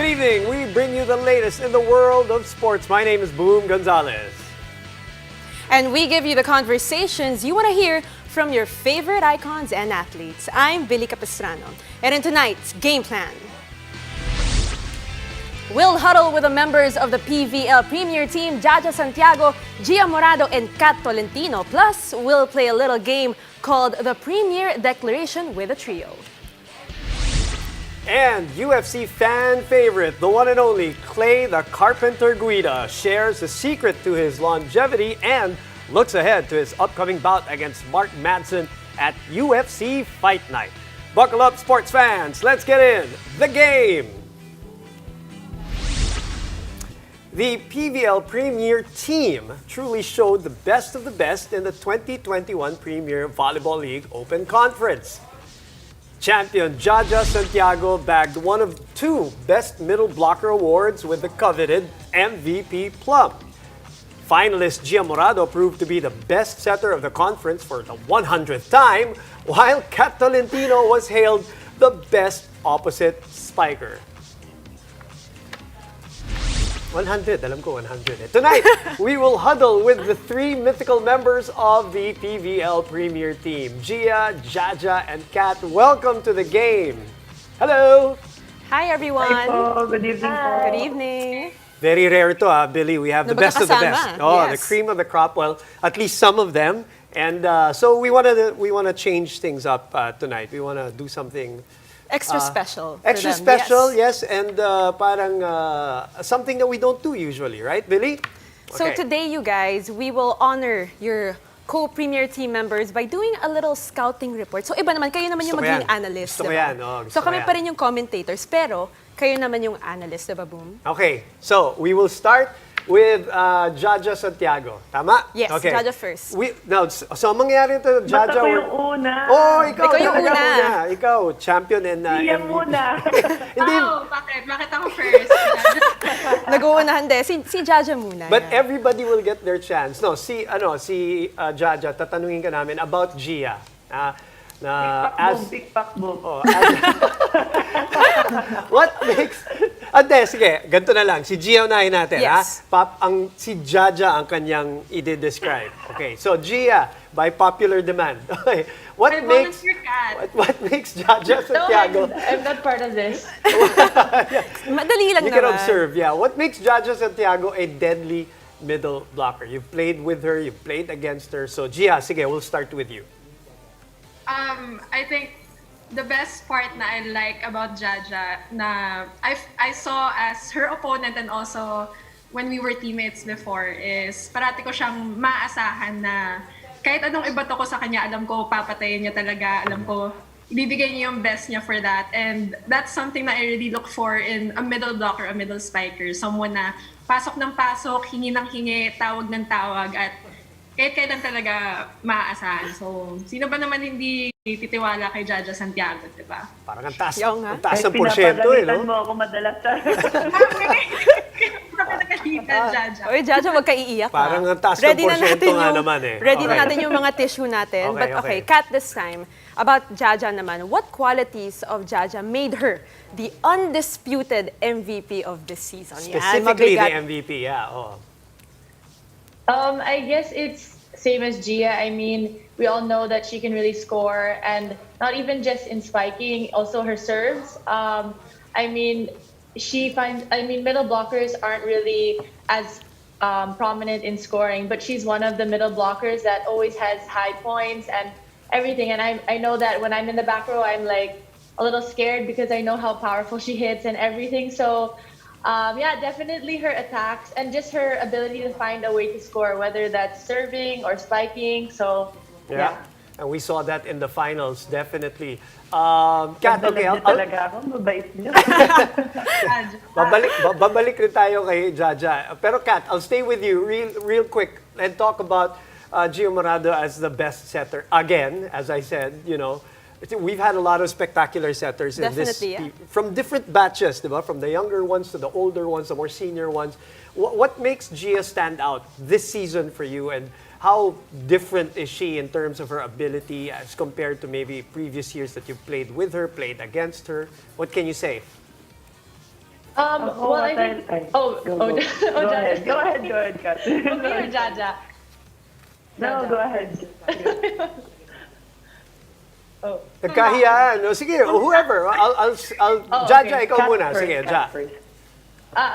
evening. We bring you the latest in the world of sports. My name is Boom Gonzalez. And we give you the conversations you want to hear from your favorite icons and athletes. I'm Billy Capistrano. And in tonight's Game Plan, we'll huddle with the members of the PVL Premier Team, Jaja Santiago, Gia Morado, and Kat Tolentino. Plus, we'll play a little game called the Premier Declaration with a trio. And UFC fan favorite, the one and only Clay the Carpenter Guida, shares the secret to his longevity and looks ahead to his upcoming bout against Mark Madsen at UFC Fight Night. Buckle up, sports fans. Let's get in the game. The PVL Premier Team truly showed the best of the best in the 2021 Premier Volleyball League Open Conference. Champion Jaja Santiago bagged one of two Best Middle Blocker awards with the coveted MVP plum. Finalist Gia Morado proved to be the best setter of the conference for the 100th time, while Kat Tolentino was hailed the best opposite spiker. 100, alam ko 100. Tonight, we will huddle with the three mythical members of the PVL Premier Team. Gia, Jaja, and Kat, welcome to the game. Hello! Hi, everyone. Hi po. Good evening po. Good evening. Very rare to Billy. We have the best of the best. Oh, yes. The cream of the crop. Well, at least some of them. And so we want to change things up tonight. We want to do something Extra special. extra for them. special, yes, and parang something that we don't do usually, right, Billy? So Okay. today, you guys, we will honor your co-premier team members by doing a little scouting report. So iba naman, kayo naman yung Gusto ko magiging yan. analyst, Gusto ko diba? yan, gusto So ko kami yan. pa rin yung commentators, pero kayo naman yung analyst, diba, Boom? Okay, so we will start with Jaja Santiago. Tama? Yes, okay. Jaja first. Now, so mangyayari ito, Ba't Jaja? ako yung una? Oh, ikaw Ikaw yung talaga una. Ikaw, champion and Siya MVP. muna. Hindi, Oh, bakit? Bakit ako first? Nag-uunahan din. Si Jaja muna. but yan. everybody will get their chance. No, si Jaja, tatanungin ka namin about Gia. Big pack boom. Oh, what makes... sige, ganito na lang. Si Gia unahin natin, Yes. ha? Si Jaja ang kanyang i-describe. Okay, so Gia, by popular demand. Okay, what I makes... volunteer, Kat. What makes Jaja Santiago... I'm not part of this. Madali lang You can naman. observe, yeah. What makes Jaja Santiago a deadly middle blocker? You've played with her, you've played against her. So Gia, sige, we'll start with you. I think the best part na I like about Jaja na I saw as her opponent and also when we were teammates before is parati ko siyang maasahan na kahit anong ibato ko sa kanya, alam ko papatayin niya talaga, alam ko ibibigay niya yung best niya for that. And that's something that I really look for in a middle blocker, a middle spiker. Someone na pasok ng pasok, hingi ng hingi, tawag ng tawag, at kahit kailan talaga maaasahan. So, sino ba naman hindi titiwala kay Jaja Santiago, di ba? Parang ang taas, Yung nga. ang taas ng Ay, porsyento, pinapagalitan no? mo ako madalas. Nakalitan, Jaja. Oy, Jaja, wag ka iiyak. Parang ha? ang taas ng Ready na porsyento natin nga yung- naman eh. Ready na Okay. natin yung mga tissue natin. Okay, But okay. okay, Kat, this time, about Jaja naman, what qualities of Jaja made her the undisputed MVP of this season? Yan, Specifically the mabigat. MVP, yeah. Oh. I guess it's same as Gia. I mean, we all know that she can really score, and not even just in spiking, also her serves. I mean, middle blockers aren't really as prominent in scoring, but she's one of the middle blockers that always has high points and everything. And I know that when I'm in the back row, I'm like a little scared because I know how powerful she hits and everything. So yeah, definitely her attacks and just her ability to find a way to score, whether that's serving or spiking. So Yeah. And we saw that in the finals, definitely. Kat, okay, Madalas niyo talaga ako, mabait niyo. babalik rin tayo kay Jaja. Pero Kat, I'll stay with you real quick and talk about Gio Morado as the best setter. Again, as I said, we've had a lot of spectacular setters in this, Definitely, yeah. from different batches, diba? From the younger ones to the older ones, the more senior ones. What makes Gia stand out this season for you, and how different is she in terms of her ability as compared to maybe previous years that you've played with her, played against her? What can you say? Well, I think. Go ahead. Go ahead, Kat. Me or Jaja? No, go ahead. Nagkahiyaan. No, sige, whoever. Jaja, ikaw muna. Sige, Ja.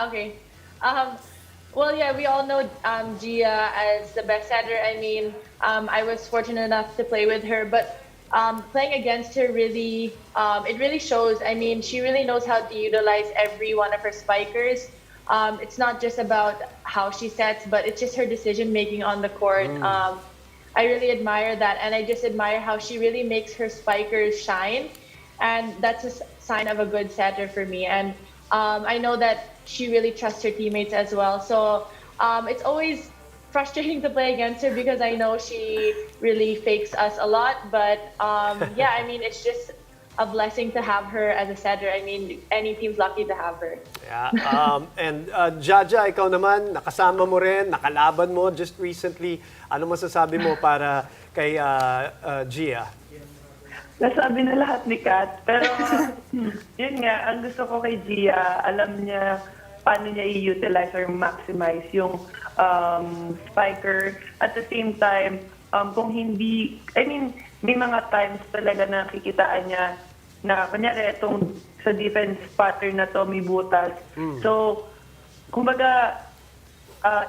Okay. Well, yeah, we all know Gia as the best setter. I mean, I was fortunate enough to play with her, but playing against her really, it really shows. I mean, she really knows how to utilize every one of her spikers. It's not just about how she sets, but it's just her decision making on the court. I really admire that, and I just admire how she really makes her spikers shine, and that's a sign of a good setter for me. And I know that she really trusts her teammates as well. So it's always frustrating to play against her because I know she really fakes us a lot. But yeah, I mean, it's just a blessing to have her as a setter. I mean, any team's lucky to have her. Yeah. And Jaja, ikaw naman, nakasama mo rin, nakalaban mo just recently. Ano masasabi mo para kay Gia? Nasabi na lahat ni Kat. Pero yun nga, ang gusto ko kay Gia, alam niya paano niya i-utilize or maximize yung spiker. At the same time, kung hindi, I mean, may mga times talaga na kikitaan niya na kunyari itong sa defense pattern na to may butas. So, kumbaga,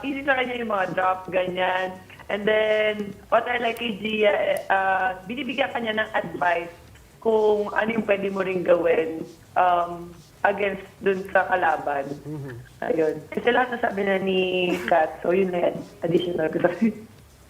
easy sa kanya yung mga drop, ganyan. And then, what I like kay Gia, binibigyan kanya ng advice kung ano yung pwede mo ring gawin against dun sa kalaban. Ayun. Kasi lahat nasabi na ni Kat, so yun na yan. Additional ko sa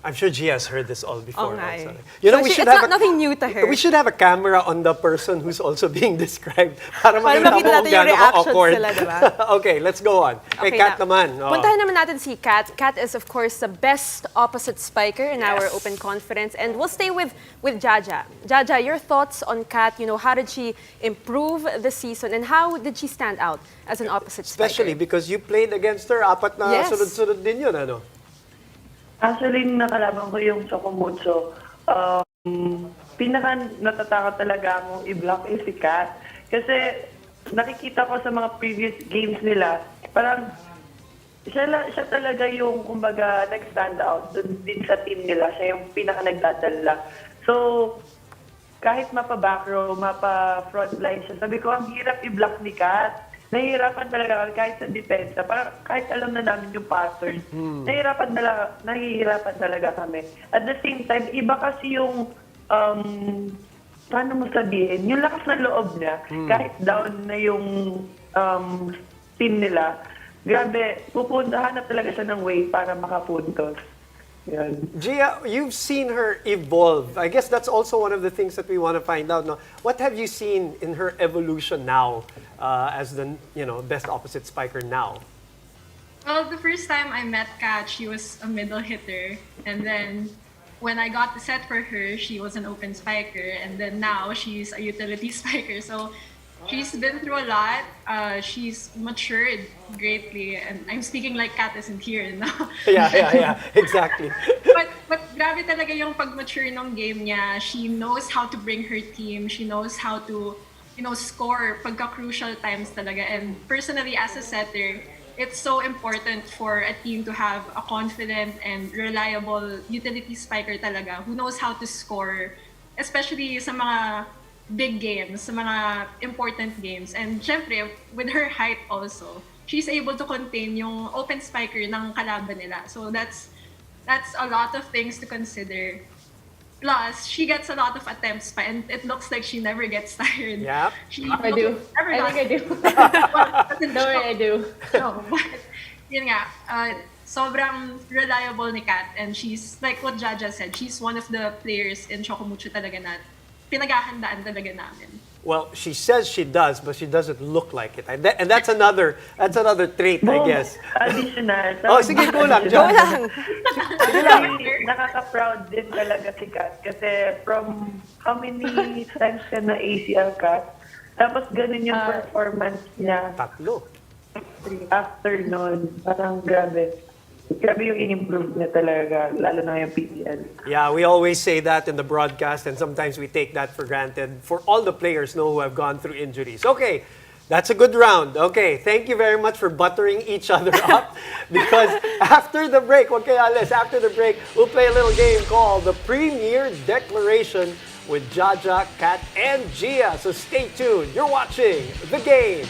I'm sure Gia has heard this all before. Okay. Also. You know, So we it's should not have nothing new to her. We should have a camera on the person who's also being described para makita makita mo natin kung yung gaano reactions ka-awkward. sila, diba? Okay, let's go on. Kay Okay Kat na. naman. Oh. Puntahan naman natin si Kat. Kat is, of course, the best opposite spiker in our open conference. And we'll stay with Jaja. Jaja, your thoughts on Kat, you know, how did she improve this season and how did she stand out as an opposite spiker? Especially because you played against her, apat na Yes. sunod-sunod din yun, ano? Actually, nakalaban ko yung Chocomucho. Pinaka natatakot talaga akong i-block si Kat. Kasi nakikita ko sa mga previous games nila, parang siya talaga yung, kumbaga, nag-stand out dun din sa team nila. Siya yung pinaka nagdadala. So, kahit mapa-back row, mapa-front line siya, sabi ko, ang hirap i-block ni Kat. Nahihirapan talaga kami kahit sa depensa. Parang kahit alam na namin yung pattern, nahihirapan talaga kami. At the same time, iba kasi yung, paano mo sabihin, yung lakas ng loob niya, kahit down na yung team nila, grabe, hanap talaga siya ng way para makapuntos. Yan. Gia, you've seen her evolve. I guess that's also one of the things that we want to find out. No? What have you seen in her evolution now as the best opposite spiker now? Well, the first time I met Kat, she was a middle hitter. And then when I got the set for her, she was an open spiker. And then now she's a utility spiker. So she's been through a lot. She's matured greatly. And I'm speaking like Kat isn't here now. Yeah, exactly. But grabe talaga yung pag-mature ng game niya. She knows how to bring her team. She knows how to, score pagka-crucial times talaga. And personally, as a setter, it's so important for a team to have a confident and reliable utility spiker talaga who knows how to score, especially sa mga big games, sa mga important games. And syempre, with her height also, she's able to contain yung open spiker ng kalaban nila. So that's a lot of things to consider. Plus, she gets a lot of attempts pa, and it looks like she never gets tired. Yep. I do. I think I do. Don't worry, I do. No, but yun nga, sobrang reliable ni Kat, and she's, like what Jaja said, she's one of the players in Chocomucho talaga na pinaghahandaan talaga namin. Well, she says she does, but she doesn't look like it. And that's another trait, I guess. Additional. Oh, sige, go lang. Go lang. Nakaka-proud din talaga si Kat. Kasi from how many times ka na ACL, Kat? Tapos ganun yung performance niya. 3. After nun, parang grabe. Grabe yung in-improve niya talaga, lalo na yung PPL. Yeah, we always say that in the broadcast, and sometimes we take that for granted for all the players who have gone through injuries. Okay, That's a good round. Okay, thank you very much for buttering each other up. Because after the break, after the break, we'll play a little game called the Premier Declaration with Jaja, Kat, and Gia. So stay tuned. You're watching The Game.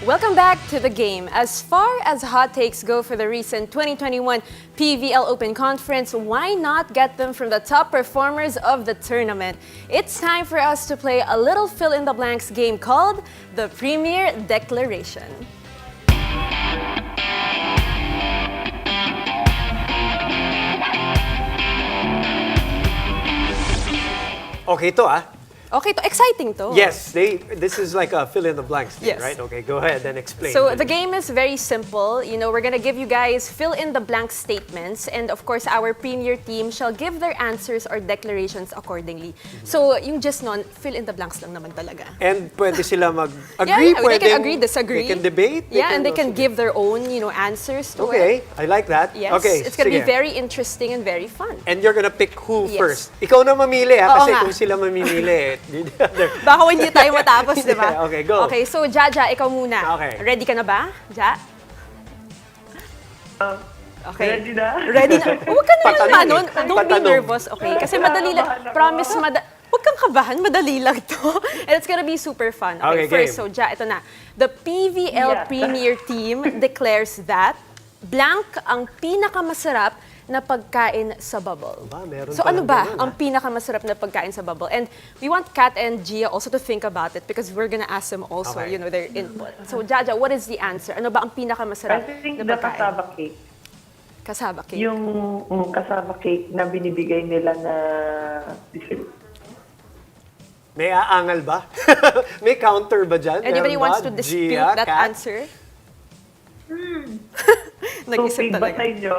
Welcome back to The Game. As far as hot takes go for the recent 2021 PVL Open Conference, why not get them from the top performers of the tournament? It's time for us to play a little fill-in-the-blanks game called the Premier Declaration. Okay, ito Okay, to exciting to. Yes, this is like a fill-in-the-blanks thing, Yes. right? Okay, go ahead and explain. So the game is very simple. You know, we're gonna give you guys fill-in-the-blank statements, and of course, our premier team shall give their answers or declarations accordingly. So yung just non, fill-in-the-blanks lang naman talaga. And pwede sila mag-agree, they can agree, disagree. They can debate. And they can give their own, answers to it. Okay, I like that. Yes, Okay, it's gonna be sige. very interesting and very fun. And you're gonna pick who Yes. first. Ikaw na mamili Oo kasi nga. kung sila mamimili. Baka hindi tayo matapos, di ba? Okay, go. Okay, so Jaja, ikaw muna. Okay. Ready ka na ba? Ja? Okay. Ready na? Ready na. Huwag ka na Patanong manon. eh. Don't be Patanong. nervous, okay? Kasi madali lang. Kinakabahan ako. Promise, huwag kang kabahan. Madali lang to. And it's gonna be super fun. Okay, First, game. so Ja, ito na. The PVL Yeah. Premier Team declares that blank ang pinakamasarap na pagkain sa bubble. Ba, meron So palang ano ba ganun, ang pinakamasarap na pagkain sa bubble? And we want Kat and Gia also to think about it because we're gonna ask them also, Okay. their input. So Jaja, what is the answer? Ano ba ang I pinakamasarap think na the pagkain? kasaba cake. Kasaba cake. Yung kasaba cake na binibigay nila na dessert. May aangal ba? May counter ba dyan? Anybody Meron wants ba? to dispute Gia, that Kat? answer? Nag-isip Tupig ba talaga. sa inyo?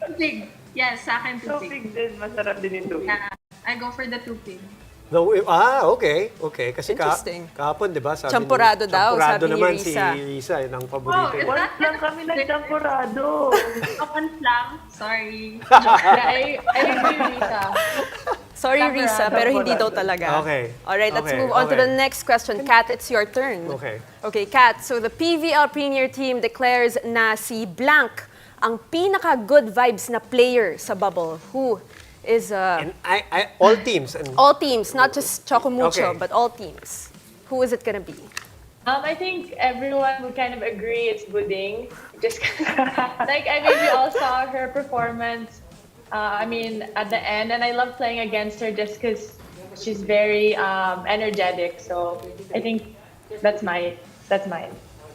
Tupig. Yes, sa akin tupig. Tupig din. Masarap din yung tupig. Yeah, I go for the tupig. Okay. Kasi Interesting. kahapon, di ba? Sabi Champurado daw, champurado sabi ni naman Risa. si Risa, yun ang paborito. Oh, Once lang kami nagchampurado. Once lang. Sorry. Yeah, I agree with Lisa. Sorry, Risa, pero hindi daw talaga. Okay. Alright, let's Okay, move on to okay. the next question. Kat, it's your turn. Okay. Okay, Kat, so the PVL Premier Team declares na si Blank ang pinaka-good vibes na player sa bubble. Who is... And all teams. And all teams, not just Choco Okay. Mucho, but all teams. Who is it gonna be? I think everyone would kind of agree it's Buding. Just we all saw her performance. At the end, and I love playing against her just because she's very energetic. So I think that's mine.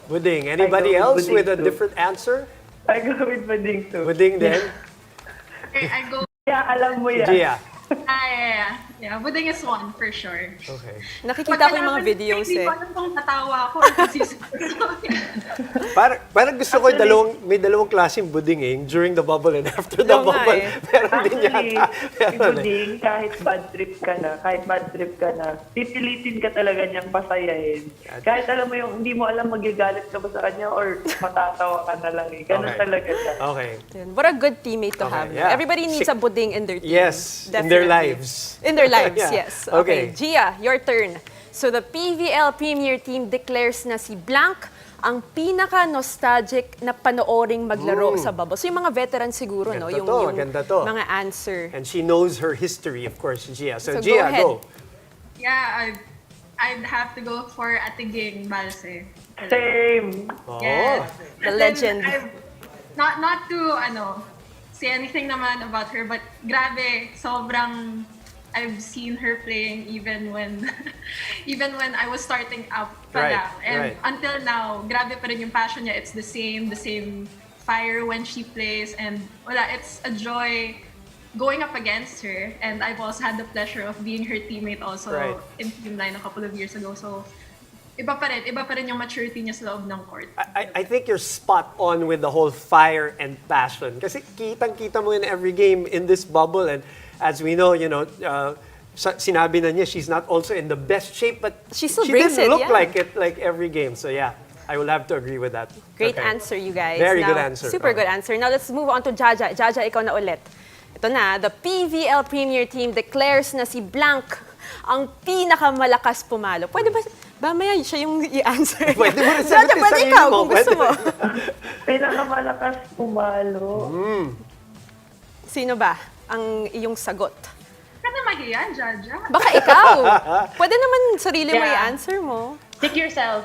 Buding. Anybody I go with else Buding with a too. different answer? I go with Bading too. Buding din? Okay, I go. Yeah, alam mo yan. Gia. Yeah. Buding is one for sure. Okay. Nakikita ko yung mga videos Hindi eh. ko alam kung tatawa ako or kasi Parang gusto ko may dalawang klaseng buding during the bubble and after the Oo nga bubble. eh. Meron din Actually, yata. si Buding, kahit bad trip ka na, pipilitin ka talaga niyang pasayahin. Kahit alam mo hindi mo alam magigalit ka ba sa kanya or matatawa ka na lang eh. Ganun Okay. talaga siya. Okay. Yun. What a good teammate to Okay, have. yeah. Everybody needs a buding in their team. Yes, in their Definitely. lives. In their lives, Yeah. yes. Okay. Okay. Gia, your turn. So the PVL Premier Team declares na si Blank ang pinaka-nostalgic na panooring maglaro sa bubble. So yung mga veterans siguro, no? Ganda to. Mga answer. And she knows her history, of course, Gia. So So go Gia, ahead. go. Yeah, I'd have to go for Atiging Balse. Same. Oh. Yeah. The And then legend. not to say anything naman about her, but grabe, sobrang I've seen her playing even when even when I was starting up pa lang. And until now, grabe pa rin yung passion niya. It's the same fire when she plays, and wala, it's a joy going up against her. And I've also had the pleasure of being her teammate also in Team 9 a couple of years ago. So iba pa rin yung maturity niya sa loob ng court. I think you're spot on with the whole fire and passion. Kasi kitang-kita mo in every game in this bubble, and as we know, sinabi na niya she's not also in the best shape, but she still didn't look like it like every game. So yeah, I will have to agree with that. Great answer, you guys. Very good answer. Super good answer. Now let's move on to Jaja. Jaja, ikaw na ulit. Ito na, the PVL Premier Team declares na si Blanc ang pinakamalakas pumalo. Pwede ba, mamaya siya yung i-answer? Pwede mo rin Jaja, sagutin pwede sa ikaw mo. kung gusto mo. Pinakamalakas pumalo. Sino ba ang iyong sagot? Ka na mahiya, Jaja. Baka ikaw. Pwede naman sarili mo Yeah. i-answer mo. Pick yourself.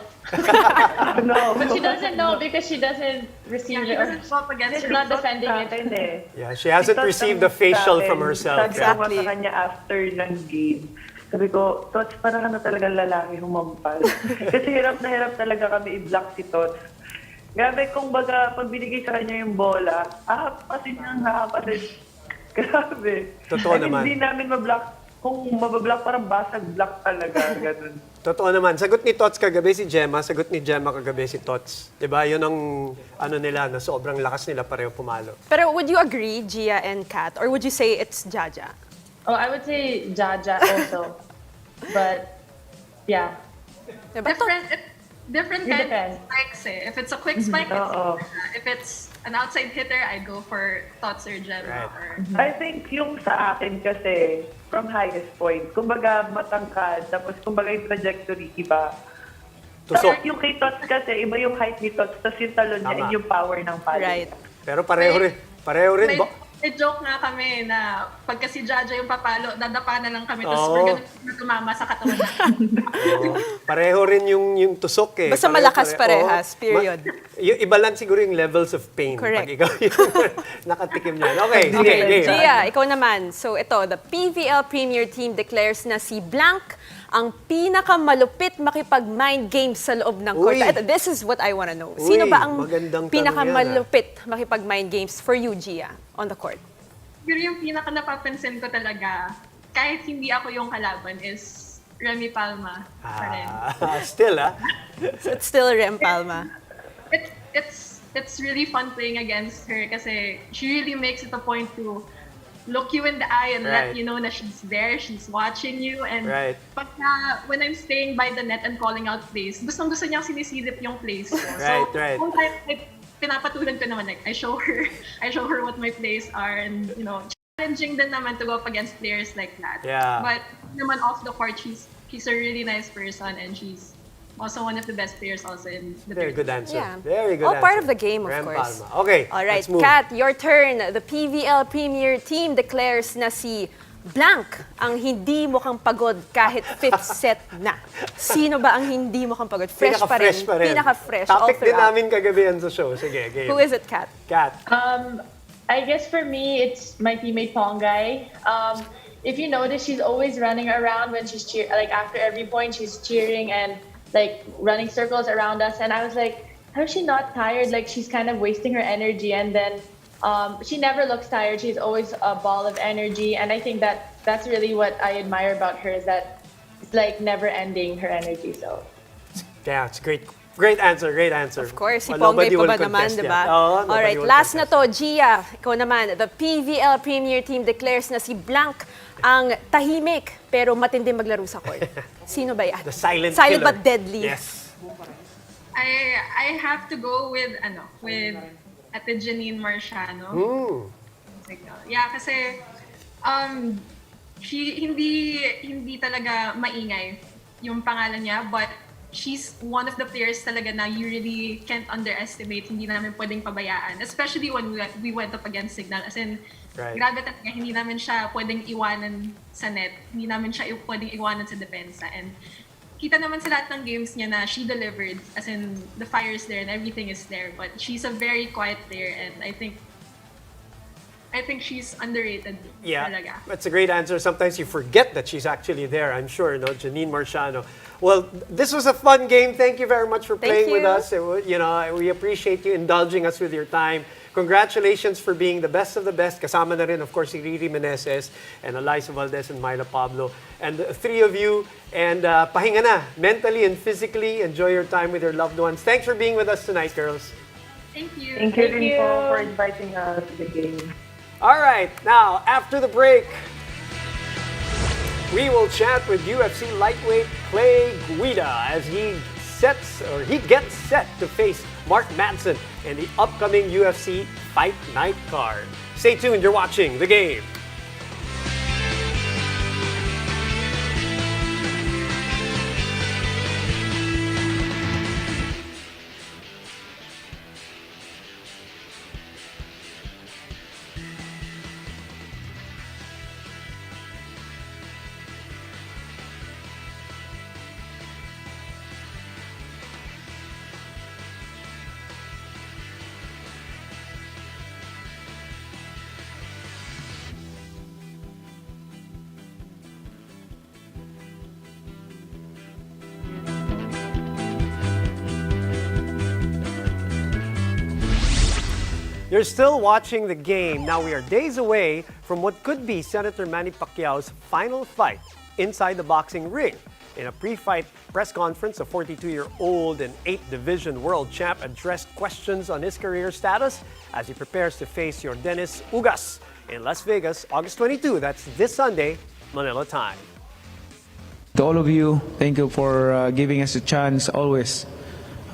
No. But she doesn't know because she doesn't receive She it. Or doesn't go up against she's her. not defending Sa it. akin eh. Yeah, she hasn't received the facial from herself. Sabi ko sa kanya after ng game, sabi ko, Tots, parang ano talaga lalaki humampal. Kasi hirap na hirap talaga kami i-block si Tots. Grabe, kung baga, pag binigay sa kanya yung bola, hahapasin niyang hahapasin. Grabe. Totoo Ay, naman. Hindi namin mablock. Kung mabablock, parang basag block talaga. Ganun. Totoo naman. Sagot ni Tots kagabi si Gemma, sagot ni Gemma kagabi si Tots. Diba? Yun ang ano nila, na sobrang lakas nila pareho pumalo. Pero would you agree, Gia and Kat? Or would you say it's Jaja? Oh, I would say Jaja also. But yeah. Diba? Different It kind depends. of spikes eh. If it's a quick spike, Oo. if it's an outside hitter, I'd go for Tots or Gemma. Right. Or I think yung sa akin kasi, from highest point, kumbaga matangkad, tapos kumbaga yung trajectory, iba. Tusok. Tapos yung kay Tots kasi, iba yung height ni Tots, tapos yung talon niya Tama. and yung power ng palo. Right. Pero pareho rin. may joke nga kami na pagka si Jaja yung papalo, dadapa na lang kami, tapos Oo. we're gonna tumama sa katawan natin. Pareho rin yung tusok eh. Basta malakas parehas, period. Yung iba lang siguro yung levels of pain. Correct. Pag ikaw yung nakatikim niyan. Okay, sige, Okay, game. Gia, ikaw naman. So ito, the PVL Premier Team declares na si Blanc ang pinakamalupit makipag-mind games sa loob ng court. Uy. This is what I wanna know. Sino Uy, ba ang magandang tanong pinakamalupit makipag-mind games for you, Gia, on the court? Pero yung pinaka napapansin ko talaga, kahit hindi ako yung kalaban, is Remy Palma pa rin. Still, So it's still Rem Palma. It's really fun playing against her kasi she really makes it a point to look you in the eye and let Right. you know na she's there, she's watching you. And Right. when I'm staying by the net and calling out plays, gustong-gusto niyang sinisilip yung plays ko. Right, right. Kung pinapatulan ko naman, like, I show her what my plays are, and challenging din naman to go up against players like that. Yeah. But naman off the court, she's a really nice person, and she's also one of the best players also in the Very good answer. Yeah. Very good All answer. part of the game, of Rem course. Palma. Okay, All right, let's move. Kat, your turn. The PVL Premier Team declares na si Blanc ang hindi mukhang pagod kahit fifth set na. Sino ba ang hindi mukhang pagod? Fresh pa rin. Pinaka-fresh. all Topic din throughout. namin kagabi yan sa show. Sige, game. Who is it, Kat? Kat. I guess for me, it's my teammate Pongay. If you notice, she's always running around when she's like after every point, she's cheering and like running circles around us. And I was like, how is she not tired? Like she's kind of wasting her energy. And then she never looks tired. She's always a ball of energy. And I think that's really what I admire about her, is that it's like never ending her energy. So Yeah, it's great. Great answer, great answer. Of course, si Well, Pongay nobody pa will ba naman, contest di yan. ba? Oo, nobody Alright, will last na contest. to, Gia. Ikaw naman, the PVL Premier Team declares na si Blanc ang tahimik pero matindi maglaro sa court. Sino ba yan? The silent Silent killer. but deadly. Yes. I have to go with Ate Janine Marciano. Yeah, kasi she hindi talaga maingay yung pangalan niya, but she's one of the players talaga na you really can't underestimate, hindi namin pwedeng pabayaan. Especially when we went up against Signal. As in, Right. grabe talaga, hindi namin siya pwedeng iwanan sa net. Hindi namin siya pwedeng iwanan sa depensa. And kita naman sa lahat ng games niya na she delivered. As in, the fire is there and everything is there. But she's a very quiet player, and I think I think she's underrated. Yeah, Talaga. that's a great answer. Sometimes you forget that she's actually there, I'm sure, no? Janine Marciano. Well, this was a fun game. Thank you very much for playing with you. us. You know, we appreciate you indulging us with your time. Congratulations for being the best of the best. Kasama na rin, of course, si Riri Meneses and Eliza Valdez and Myla Pablo. And the three of you, and pahinga na, mentally and physically. Enjoy your time with your loved ones. Thanks for being with us tonight, girls. Thank you. Thank you rin po for inviting us to the game. All right, now, after the break, we will chat with UFC lightweight Clay Guida as he gets set to face Mark Madsen in the upcoming UFC Fight Night card. Stay tuned, you're watching The Game. You're still watching The Game. Now we are days away from what could be Senator Manny Pacquiao's final fight inside the boxing ring. In a pre-fight press conference, a 42-year-old and 8th Division world champ addressed questions on his career status as he prepares to face YORDENIS UGAS in Las Vegas, August 22. That's this Sunday, Manila time. To all of you, thank you for giving us a chance always.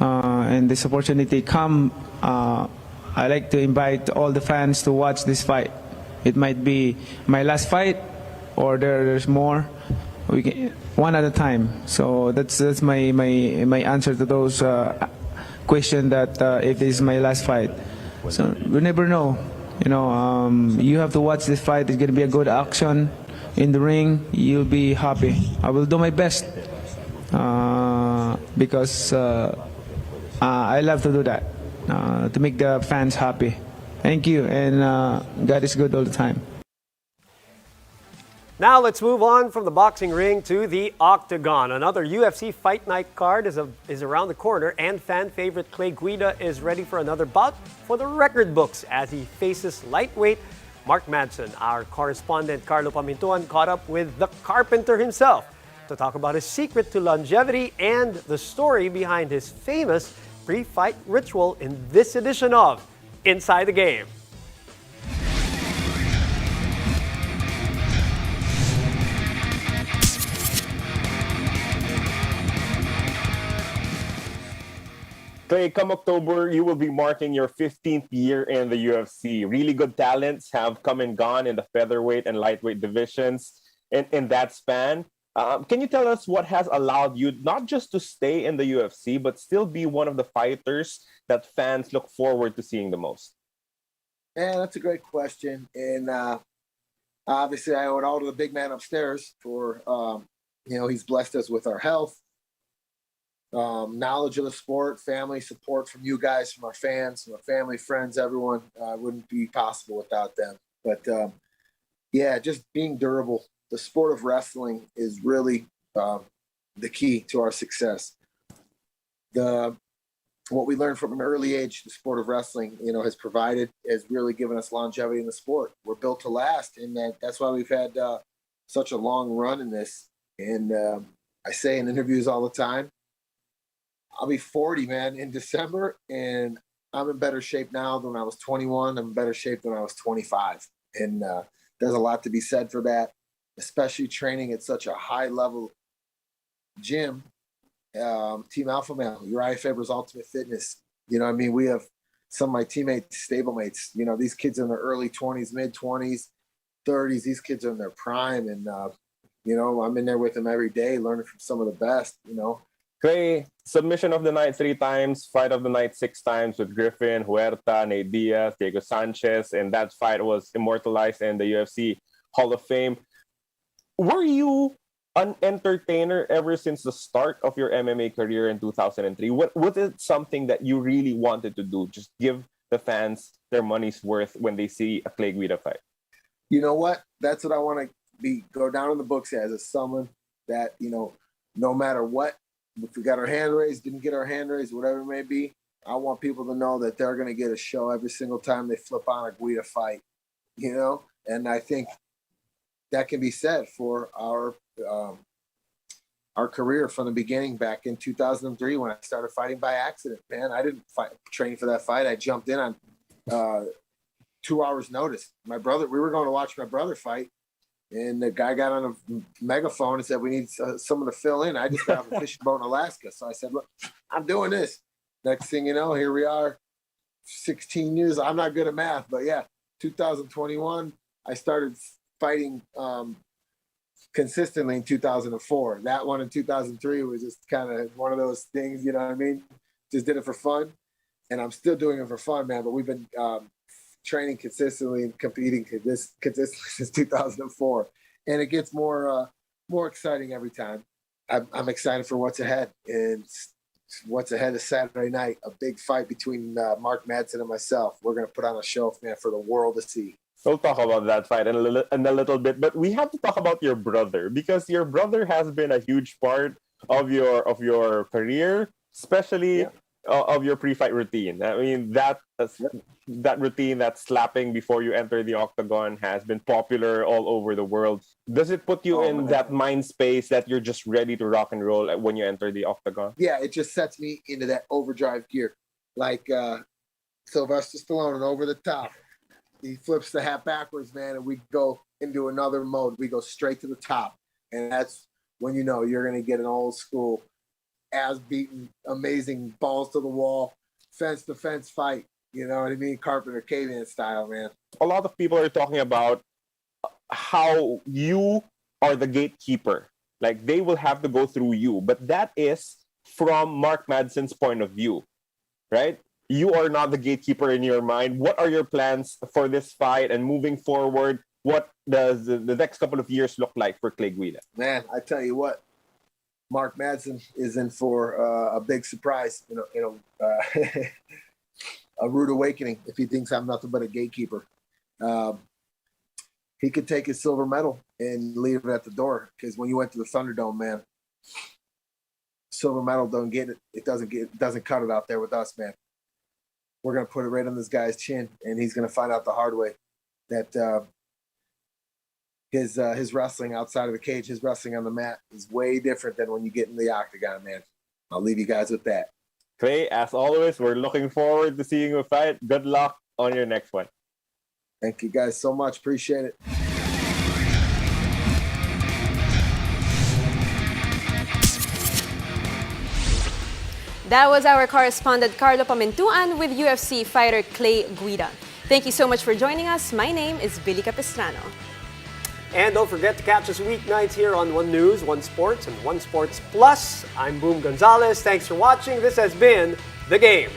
And this opportunity come, I like to invite all the fans to watch this fight. It might be my last fight, or there's more. We can, one at a time. So that's my answer to those questions that if this is my last fight. So we never know. You know, you have to watch this fight. It's gonna be a good action in the ring. You'll be happy. I will do my best because I love to do that. To make the fans happy. Thank you, and God is good all the time. Now let's move on from the boxing ring to the octagon. Another UFC Fight Night card is around the corner, and fan favorite Clay Guida is ready for another bout for the record books as he faces lightweight Mark Madsen. Our correspondent Carlo Pamintuan caught up with the Carpenter himself to talk about his secret to longevity and the story behind his famous pre-fight ritual in this edition of Inside the Game. Clay, come October, you will be marking your 15th year in the UFC. Really good talents have come and gone in the featherweight and lightweight divisions in that span. Can you tell us what has allowed you not just to stay in the UFC, but still be one of the fighters that fans look forward to seeing the most? Yeah, that's a great question. And obviously, I owe it all to the big man upstairs for, he's blessed us with our health, knowledge of the sport, family support from you guys, from our fans, from our family, friends, everyone. Wouldn't be possible without them. But just being durable. The sport of wrestling is really the key to our success. What we learned from an early age, the sport of wrestling, has really given us longevity in the sport. We're built to last, and that's why we've had such a long run in this. And I say in interviews all the time, I'll be 40, man, in December, and I'm in better shape now than when I was 21. I'm in better shape than when I was 25. And there's a lot to be said for that, especially training at such a high-level gym. Team Alpha Male, Uriah Faber's Ultimate Fitness. We have some of my teammates, stablemates, these kids in their early 20s, mid-20s, 30s. These kids are in their prime, and, I'm in there with them every day, learning from some of the best, Clay, submission of the night 3 times, fight of the night 6 times with Griffin, Huerta, Nate Diaz, Diego Sanchez, and that fight was immortalized in the UFC Hall of Fame. Were you an entertainer ever since the start of your MMA career in 2003? Was it something that you really wanted to do? Just give the fans their money's worth when they see a Clay Guida fight? You know what? That's what I want to go down in the books as someone that, no matter what, if we got our hand raised, didn't get our hand raised, whatever it may be, I want people to know that they're going to get a show every single time they flip on a Guida fight, And I think that can be said for our career from the beginning back in 2003 when I started fighting by accident. Man, I didn't train for that fight. I jumped in on 2 hours notice. We were going to watch my brother fight, and the guy got on a megaphone and said, we need someone to fill in. I just got off a fishing boat in Alaska. So I said, look, I'm doing this. Next thing you know, here we are, 16 years. I'm not good at math, but yeah, 2021, I started fighting consistently in 2004. That one in 2003 was just kind of one of those things, you know what I mean? Just did it for fun. And I'm still doing it for fun, man. But we've been training consistently and competing consistently since 2004. And it gets more exciting every time. I'm excited for what's ahead. And what's ahead is Saturday night, a big fight between Mark Madsen and myself. We're going to put on a show, man, for the world to see. We'll talk about that fight in a little bit, but we have to talk about your brother, because your brother has been a huge part of your career, especially of your pre-fight routine. I mean, that routine, that slapping before you enter the octagon, has been popular all over the world. Does it put you in that mind space that you're just ready to rock and roll when you enter the octagon? Yeah, it just sets me into that overdrive gear, like Sylvester Stallone and Over the Top. He flips the hat backwards, man, and we go into another mode. We go straight to the top. And that's when you know you're going to get an old school, ass-beaten, amazing, balls to the wall, fence-to-fence fight. You know what I mean? Carpenter caveman style, man. A lot of people are talking about how you are the gatekeeper. Like, they will have to go through you. But that is from Mark Madsen's point of view, right? You are not the gatekeeper in your mind. What are your plans for this fight and moving forward? What does the next couple of years look like for Clay Guida? Man, I tell you what, Mark Madsen is in for a big surprise. A rude awakening if he thinks I'm nothing but a gatekeeper. He could take his silver medal and leave it at the door, because when you went to the Thunderdome, man, silver medal don't get it. It doesn't cut it out there with us, man. We're going to put it right on this guy's chin, and he's going to find out the hard way that his wrestling outside of the cage, his wrestling on the mat, is way different than when you get in the octagon, man. I'll leave you guys with that. Clay, as always, we're looking forward to seeing you fight. Good luck on your next one. Thank you guys so much. Appreciate it. That was our correspondent Carlo Pamintuan with UFC fighter Clay Guida. Thank you so much for joining us. My name is Billy Capistrano. And don't forget to catch us weeknights here on One News, One Sports, and One Sports Plus. I'm Boom Gonzalez. Thanks for watching. This has been The Game.